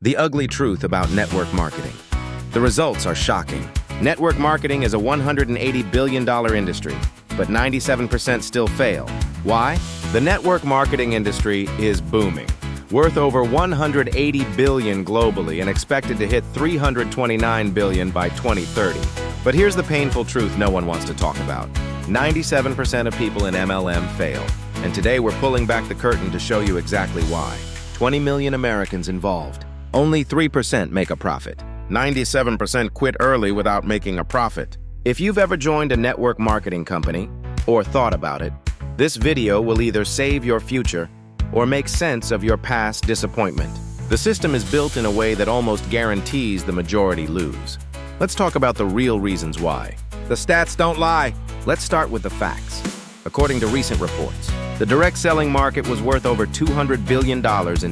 The ugly truth about network marketing. The results are shocking. Network marketing is a $180 billion industry, but 97% still fail. Why? The network marketing industry is booming, worth over $180 billion globally and expected to hit $329 billion by 2030. But here's the painful truth no one wants to talk about. 97% of people in MLM fail, and today we're pulling back the curtain to show you exactly why. 20 million Americans involved. Only 3% make a profit. 97% quit early without making a profit. If you've ever joined a network marketing company, or thought about it, this video will either save your future or make sense of your past disappointment. The system is built in a way that almost guarantees the majority lose. Let's talk about the real reasons why. The stats don't lie. Let's start with the facts. According to recent reports, the direct selling market was worth over $200 billion in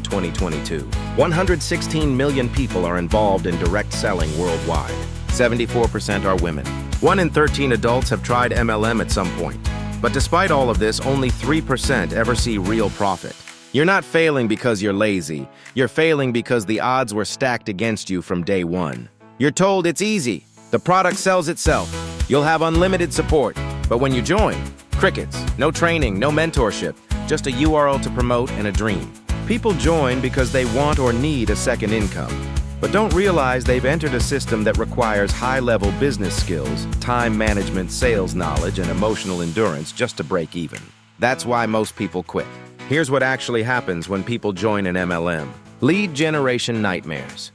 2022. 116 million people are involved in direct selling worldwide. 74% are women. 1 in 13 adults have tried MLM at some point. But despite all of this, only 3% ever see real profit. You're not failing because you're lazy. You're failing because the odds were stacked against you from day one. You're told it's easy. The product sells itself. You'll have unlimited support. But when you join, crickets, no training, no mentorship, just a URL to promote and a dream. People join because they want or need a second income, but don't realize they've entered a system that requires high-level business skills, time management, sales knowledge, and emotional endurance just to break even. That's why most people quit. Here's what actually happens when people join an MLM. Lead generation nightmares.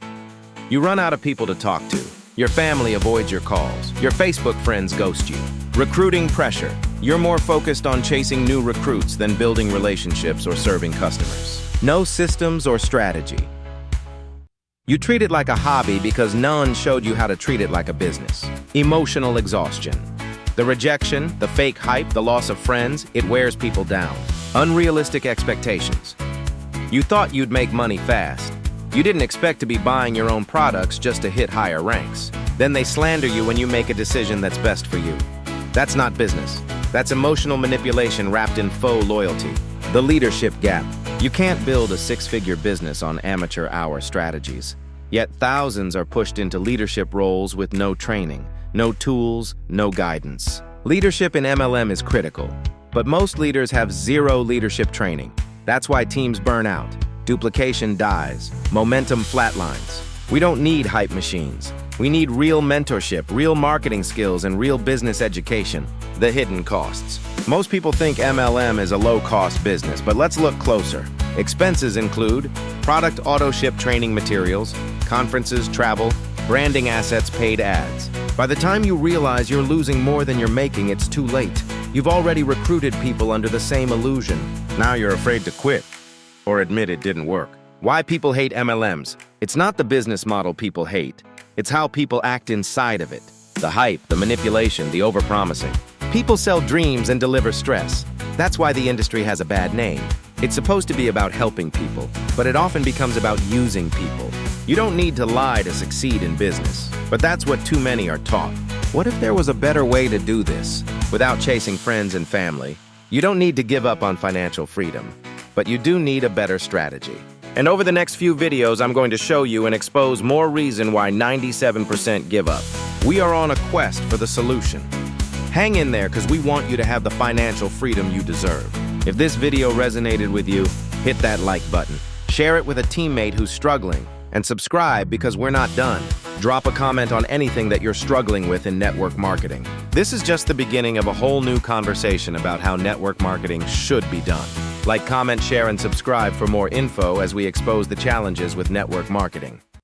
You run out of people to talk to. Your family avoids your calls. Your Facebook friends ghost you. Recruiting pressure. You're more focused on chasing new recruits than building relationships or serving customers. No systems or strategy. You treat it like a hobby because none showed you how to treat it like a business. Emotional exhaustion. The rejection, the fake hype, the loss of friends, it wears people down. Unrealistic expectations. You thought you'd make money fast. You didn't expect to be buying your own products just to hit higher ranks. Then they slander you when you make a decision that's best for you. That's not business. That's emotional manipulation wrapped in faux loyalty. The leadership gap. You can't build a six-figure business on amateur hour strategies. Yet thousands are pushed into leadership roles with no training, no tools, no guidance. Leadership in MLM is critical, but most leaders have zero leadership training. That's why teams burn out. Duplication dies. Momentum flatlines. We don't need hype machines. We need real mentorship, real marketing skills, and real business education. The hidden costs. Most people think MLM is a low-cost business, but let's look closer. Expenses include product auto-ship training materials, conferences, travel, branding assets, paid ads. By the time you realize you're losing more than you're making, it's too late. You've already recruited people under the same illusion. Now you're afraid to quit or admit it didn't work. Why people hate MLMs? It's not the business model people hate. It's how people act inside of it. The hype, the manipulation, the overpromising. People sell dreams and deliver stress. That's why the industry has a bad name. It's supposed to be about helping people, but it often becomes about using people. You don't need to lie to succeed in business, but that's what too many are taught. What if there was a better way to do this without chasing friends and family? You don't need to give up on financial freedom, but you do need a better strategy. And over the next few videos, I'm going to show you and expose more reason why 97% give up. We are on a quest for the solution. Hang in there because we want you to have the financial freedom you deserve. If this video resonated with you, hit that like button. Share it with a teammate who's struggling. And subscribe because we're not done. Drop a comment on anything that you're struggling with in network marketing. This is just the beginning of a whole new conversation about how network marketing should be done. Like, comment, share, and subscribe for more info as we expose the challenges with network marketing.